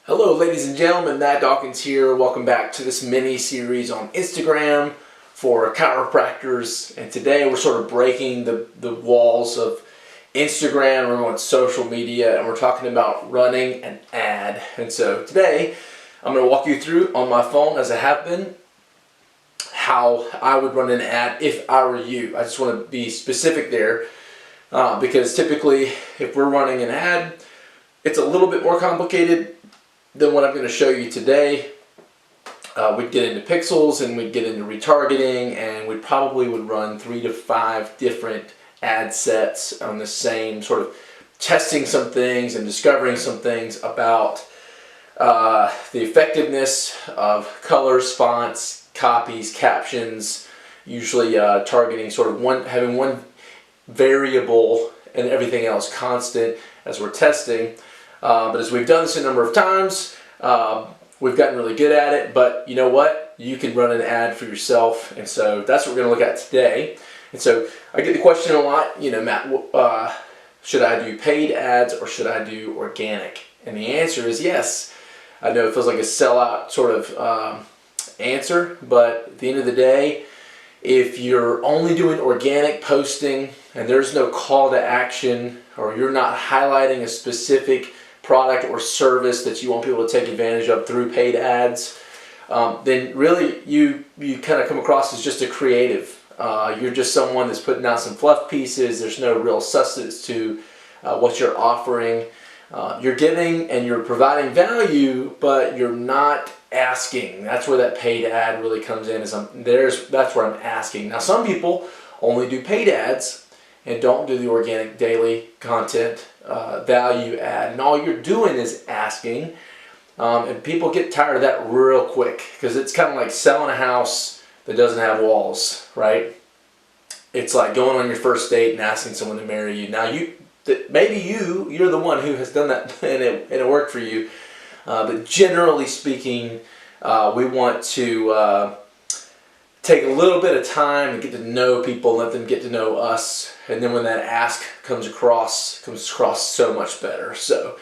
Hello ladies and gentlemen, Matt Dawkins here. Welcome back to this mini-series on Instagram for chiropractors. And today we're sort of breaking the walls of Instagram, we're on social media, and we're talking about running an ad. And so today I'm going to walk you through on my phone, as I have been, how I would run an ad if I were you. I just want to be specific there because typically if we're running an ad, it's a little bit more complicated than what I'm going to show you today. We'd get into pixels and we'd get into retargeting, and we probably would run 3 to 5 different ad sets on the same, sort of testing some things and discovering some things about the effectiveness of colors, fonts, copies, captions, usually targeting sort of having one variable and everything else constant as we're testing. But as we've done this a number of times, we've gotten really good at it. But you know what? You can run an ad for yourself, and so that's what we're going to look at today. And so I get the question a lot, you know, Matt, should I do paid ads or should I do organic? And the answer is yes. I know it feels like a sellout sort of answer, but at the end of the day, if you're only doing organic posting and there's no call to action, or you're not highlighting a specific product or service that you want people to take advantage of through paid ads, then really you kind of come across as just a creative. You're just someone that's putting out some fluff pieces. There's no real substance to what you're offering. You're giving and you're providing value, but you're not asking. That's where that paid ad really comes in. That's where I'm asking. Now, some people only do paid ads and don't do the organic daily content value ad, and all you're doing is asking, and people get tired of that real quick because it's kind of like selling a house that doesn't have walls, right? It's like going on your first date and asking someone to marry you. Now maybe you're the one who has done that and it worked for you, but generally speaking, we want to take a little bit of time and get to know people, let them get to know us, and then when that ask comes across so much better. So,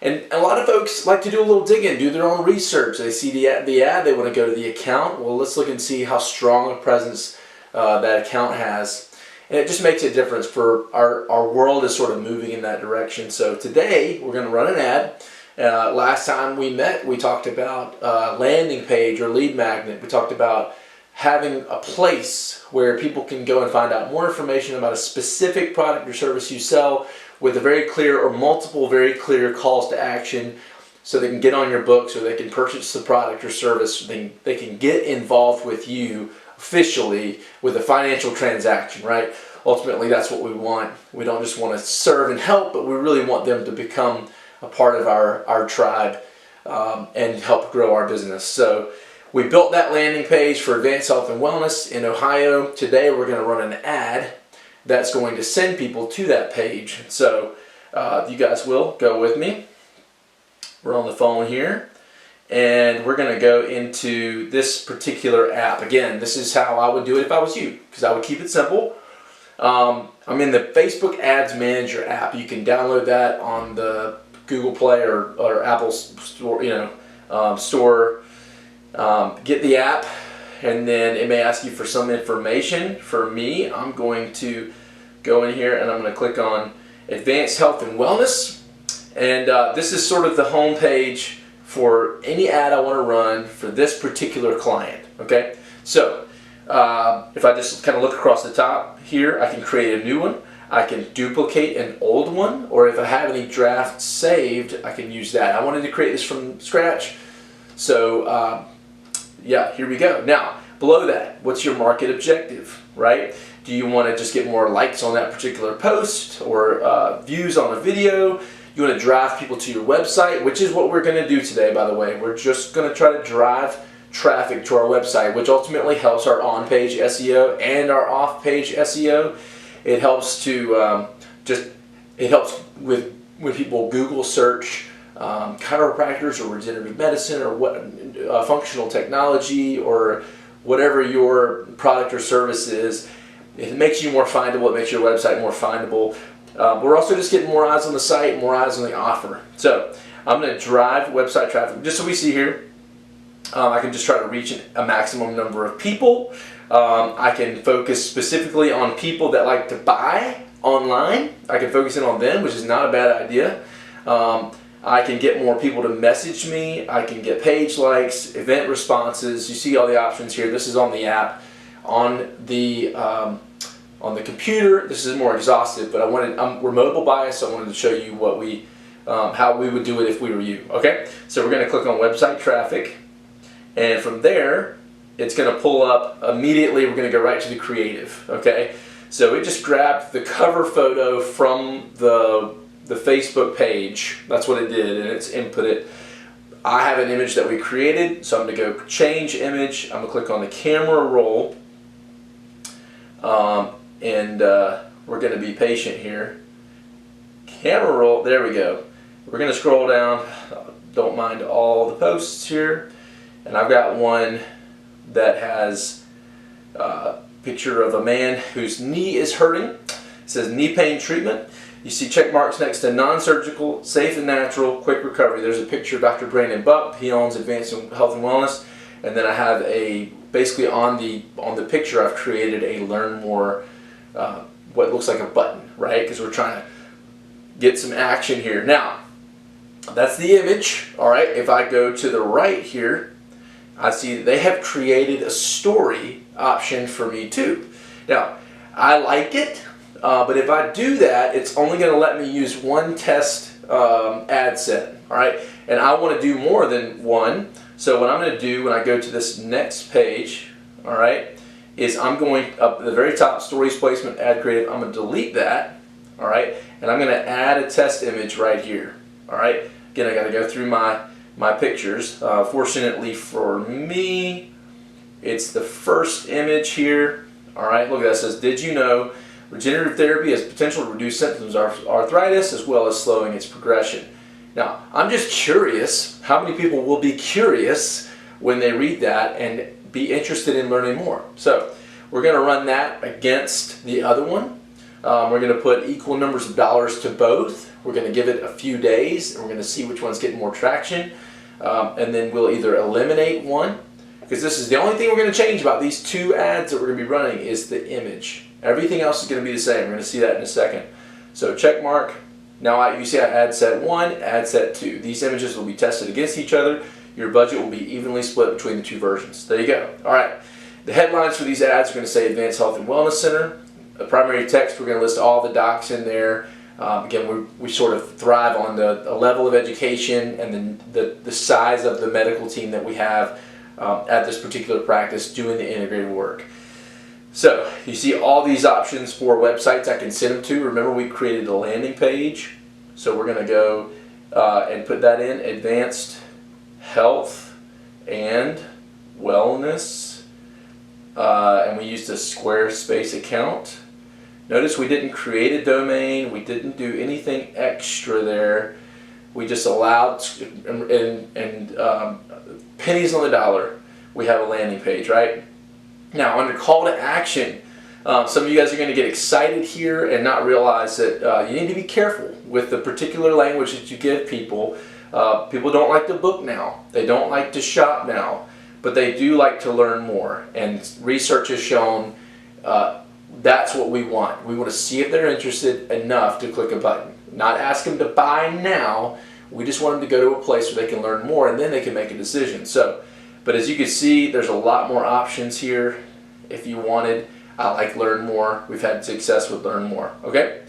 and a lot of folks like to do a little digging, do their own research. They see the ad, they want to go to the account. Well, let's look and see how strong a presence that account has, and it just makes a difference. For our world is sort of moving in that direction. So today we're going to run an ad. Last time we met, we talked about landing page or lead magnet. We talked about having a place where people can go and find out more information about a specific product or service you sell, with a very clear or multiple very clear calls to action, so they can get on your books, or they can purchase the product or service. They can get involved with you officially with a financial transaction, right? Ultimately, that's what we want. We don't just want to serve and help, but we really want them to become a part of our tribe and help grow our business. So we built that landing page for Advanced Health and Wellness in Ohio. Today we're going to run an ad that's going to send people to that page. So you guys will go with me. We're on the phone here, and we're going to go into this particular app. Again, this is how I would do it if I was you, because I would keep it simple. I'm in the Facebook Ads Manager app. You can download that on the Google Play or Apple Store, store. Get the app, and then it may ask you for some information. For me, I'm going to go in here and I'm going to click on Advanced Health and Wellness, and this is sort of the home page for any ad I want to run for this particular client. Okay, so if I just kind of look across the top here, I can create a new one. I can duplicate an old one, or if I have any drafts saved, I can use that. I wanted to create this from scratch, so yeah, here we go. Now, below that, what's your market objective, right? Do you want to just get more likes on that particular post, or views on a video? You want to drive people to your website, which is what we're going to do today, by the way. We're just going to try to drive traffic to our website, which ultimately helps our on-page SEO and our off-page SEO. It helps to it helps with when people Google search chiropractors or regenerative medicine or what functional technology or whatever your product or service is. It makes you more findable. It makes your website more findable. We're also just getting more eyes on the site, more eyes on the offer. So I'm going to drive website traffic, just so we see here. I can just try to reach a maximum number of people. I can focus specifically on people that like to buy online. I can focus in on them, which is not a bad idea. I can get more people to message me. I can get page likes, event responses. You see all the options here. This is on the app. On the computer, this is more exhaustive, but we're mobile biased, so I wanted to show you what how we would do it if we were you. Okay, so we're going to click on website traffic, and from there, it's going to pull up immediately. We're going to go right to the creative. Okay, so it just grabbed the cover photo from the Facebook page. That's what it did, and it's input it. I have an image that we created, so I'm going to go change image. I'm going to click on the camera roll. We're going to be patient here. Camera roll, there we go. We're going to scroll down. Don't mind all the posts here. And I've got one that has a picture of a man whose knee is hurting. It says knee pain treatment. You see check marks next to non-surgical, safe and natural, quick recovery. There's a picture of Dr. Brandon Buck. He owns Advanced Health and Wellness. And then I have basically on the picture I've created a learn more, what looks like a button, right? Because we're trying to get some action here. Now, that's the image, all right? If I go to the right here, I see that they have created a story option for me too. Now, I like it, but if I do that, it's only going to let me use one test ad set, all right? And I want to do more than one. So what I'm going to do when I go to this next page, all right, is I'm going up at the very top, stories, placement, ad creative. I'm going to delete that, all right, and I'm going to add a test image right here, all right. Again, I got to go through my pictures. Fortunately for me, it's the first image here, all right. Look at that. It says, did you know regenerative therapy has potential to reduce symptoms of arthritis as well as slowing its progression? Now, I'm just curious, how many people will be curious when they read that and be interested in learning more? So, we're going to run that against the other one. We're going to put equal numbers of dollars to both. We're going to give it a few days, and we're going to see which one's getting more traction. And then we'll either eliminate one, because this is the only thing we're going to change about these two ads that we're going to be running is the image. Everything else is going to be the same. We're going to see that in a second. So, check mark. Now you see I ad set 1, ad set 2. These images will be tested against each other. Your budget will be evenly split between the two versions. There you go. All right. The headlines for these ads are going to say Advanced Health and Wellness Center. The primary text, we're going to list all the docs in there. Again, we sort of thrive on the level of education and the size of the medical team that we have at this particular practice doing the integrated work. So, you see all these options for websites I can send them to. Remember, we created a landing page. So we're going to go and put that in, Advanced Health and Wellness. And we used a Squarespace account. Notice we didn't create a domain. We didn't do anything extra there. We just allowed, and pennies on the dollar, we have a landing page, right? Now, under call to action, some of you guys are going to get excited here and not realize that you need to be careful with the particular language that you give people. People don't like to book now. They don't like to shop now, but they do like to learn more. And research has shown that's what we want. We want to see if they're interested enough to click a button. Not ask them to buy now. We just want them to go to a place where they can learn more, and then they can make a decision. So. But as you can see, there's a lot more options here. If you wanted, I like Learn More. We've had success with Learn More. Okay?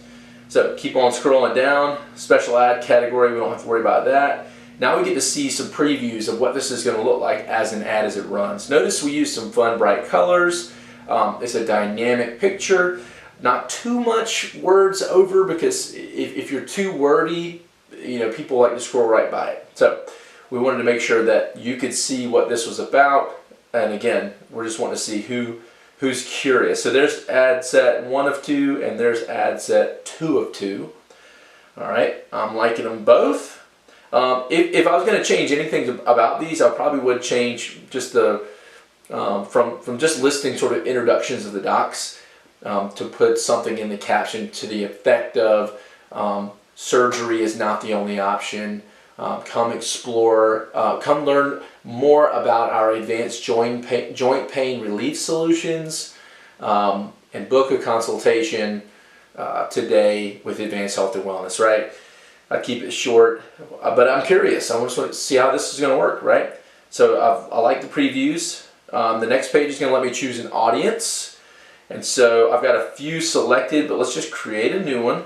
So keep on scrolling down. Special ad category, we don't have to worry about that. Now we get to see some previews of what this is going to look like as an ad as it runs. Notice we use some fun, bright colors. It's a dynamic picture. Not too much words over, because if you're too wordy, people like to scroll right by it. So we wanted to make sure that you could see what this was about. And again, we're just wanting to see who's curious. So there's ad set 1 of 2, and there's ad set 2 of 2. All right, I'm liking them both. If I was going to change anything about these, I probably would change just the from just listing sort of introductions of the docs to put something in the caption to the effect of surgery is not the only option. come explore, come learn more about our advanced joint pain relief solutions, and book a consultation today with Advanced Health and Wellness, right? I keep it short, but I'm curious. I just want to see how this is going to work, right? So I like the previews. The next page is going to let me choose an audience. And so I've got a few selected, but let's just create a new one.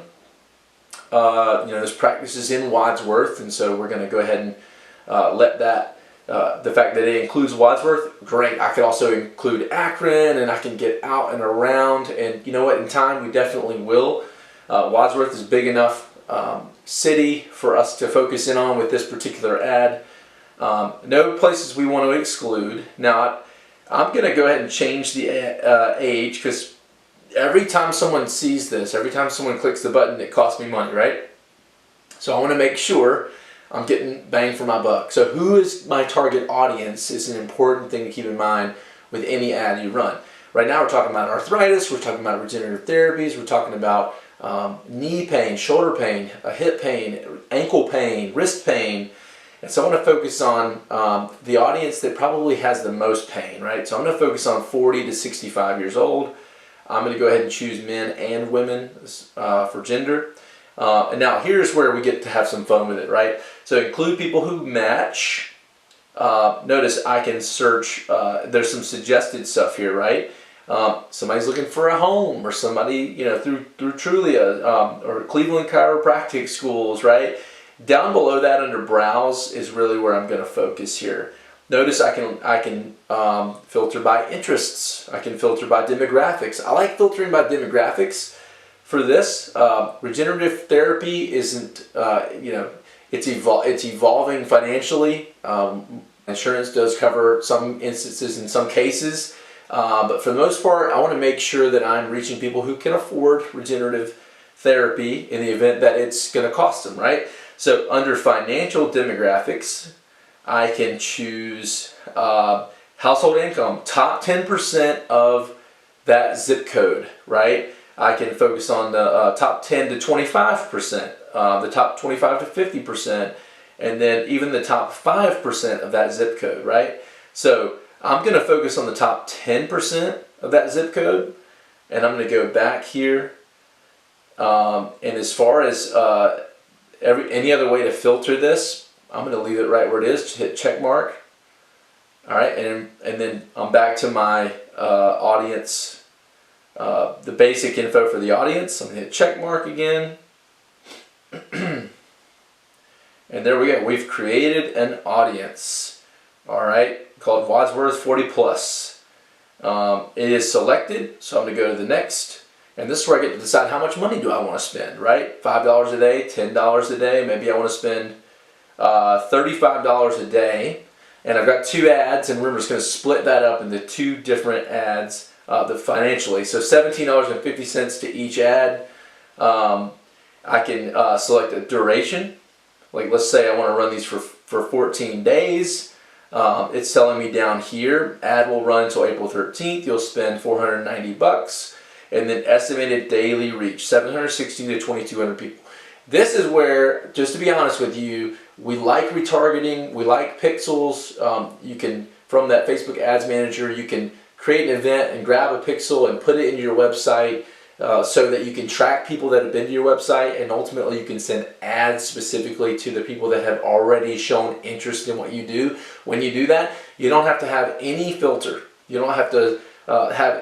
This practice is in Wadsworth, and so we're going to go ahead and let that, the fact that it includes Wadsworth, great. I could also include Akron, and I can get out and around, and you know what, in time we definitely will. Wadsworth is big enough city for us to focus in on with this particular ad. No places we want to exclude. Now, I'm going to go ahead and change the age, because every time someone sees this, every time someone clicks the button, it costs me money, right? So I want to make sure I'm getting bang for my buck. So who is my target audience is an important thing to keep in mind with any ad you run. Right now we're talking about arthritis, we're talking about regenerative therapies, we're talking about knee pain, shoulder pain, hip pain, ankle pain, wrist pain. And so I want to focus on the audience that probably has the most pain, right? So I'm going to focus on 40 to 65 years old. I'm going to go ahead and choose men and women for gender. And now here's where we get to have some fun with it, right? So include people who match. Notice I can search, there's some suggested stuff here, right? Somebody's looking for a home, or somebody, through Trulia, or Cleveland Chiropractic Schools, right? Down below that under Browse is really where I'm going to focus here. Notice I can filter by interests. I can filter by demographics. I like filtering by demographics for this. Regenerative therapy isn't, it's evolving financially. Insurance does cover some instances in some cases, but for the most part, I want to make sure that I'm reaching people who can afford regenerative therapy in the event that it's going to cost them, right? So under financial demographics, I can choose household income, top 10% of that zip code, right? I can focus on the top 10 to 25%, the top 25 to 50%, and then even the top 5% of that zip code, right? So I'm going to focus on the top 10% of that zip code, and I'm going to go back here. And as far as any other way to filter this, I'm going to leave it right where it is. Just hit check mark. All right, and then I'm back to my audience, the basic info for the audience. I'm going to hit check mark again. And there we go. We've created an audience. All right, called Wadsworth 40 plus. It is selected, so I'm going to go to the next. And this is where I get to decide how much money do I want to spend, right? $5 a day, $10 a day. Maybe I want to spend $35 a day. And I've got two ads, and remember, it's going to split that up into two different ads financially. So $17.50 to each ad. I can select a duration. Like, let's say I want to run these for 14 days. It's telling me down here, ad will run until April 13th. You'll spend $490. And then estimated daily reach, 760 to 2,200 people. This is where, just to be honest with you, we like retargeting, we like pixels. You can, from that Facebook Ads Manager, you can create an event and grab a pixel and put it into your website so that you can track people that have been to your website, and ultimately you can send ads specifically to the people that have already shown interest in what you do. When you do that, you don't have to have any filter. You don't have to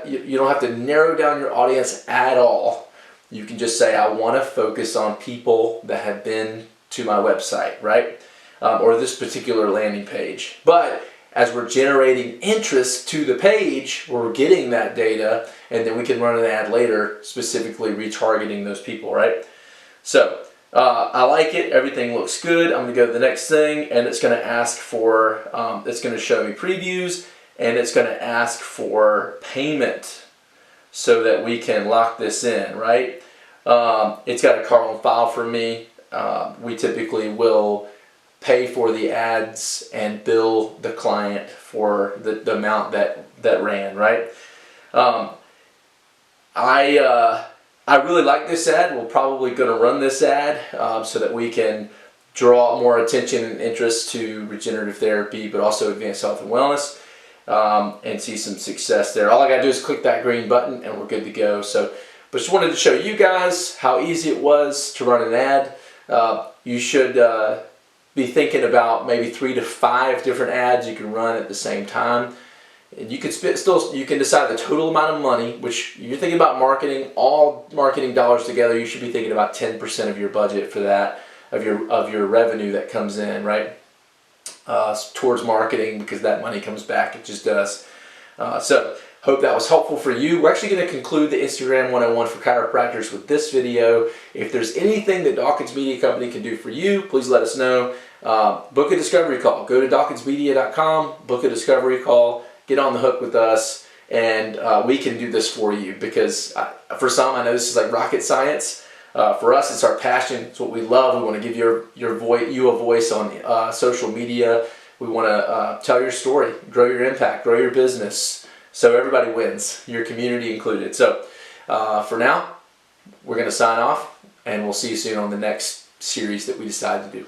you don't have to narrow down your audience at all. You can just say, I want to focus on people that have been to my website, right? Or this particular landing page. But as we're generating interest to the page, we're getting that data, and then we can run an ad later specifically retargeting those people, right? So I like it. Everything looks good. I'm going to go to the next thing, and it's going to ask for, it's going to show me previews, and it's going to ask for payment so that we can lock this in, right? It's got a card on file for me. We typically will pay for the ads and bill the client for the amount that ran, right? I really like this ad. We're probably going to run this ad so that we can draw more attention and interest to regenerative therapy, but also advanced health and wellness, and see some success there. All I gotta do is click that green button and we're good to go. So, but just wanted to show you guys how easy it was to run an ad. You should be thinking about maybe 3 to 5 different ads you can run at the same time. And you can you can decide the total amount of money, which you're thinking about marketing, all marketing dollars together, you should be thinking about 10% of your budget for that, of your revenue that comes in, right? Towards marketing, because that money comes back, it just does. So hope that was helpful for you. We're actually going to conclude the Instagram 101 for chiropractors with this video. If there's anything that Dawkins Media Company can do for you, please let us know. Book a discovery call. Go to dawkinsmedia.com, book a discovery call, get on the hook with us, and we can do this for you, because for some, I know this is like rocket science. For us, it's our passion. It's what we love. We want to give you a voice on social media. We want to tell your story, grow your impact, grow your business, so everybody wins, your community included. So for now, we're going to sign off, and we'll see you soon on the next series that we decide to do.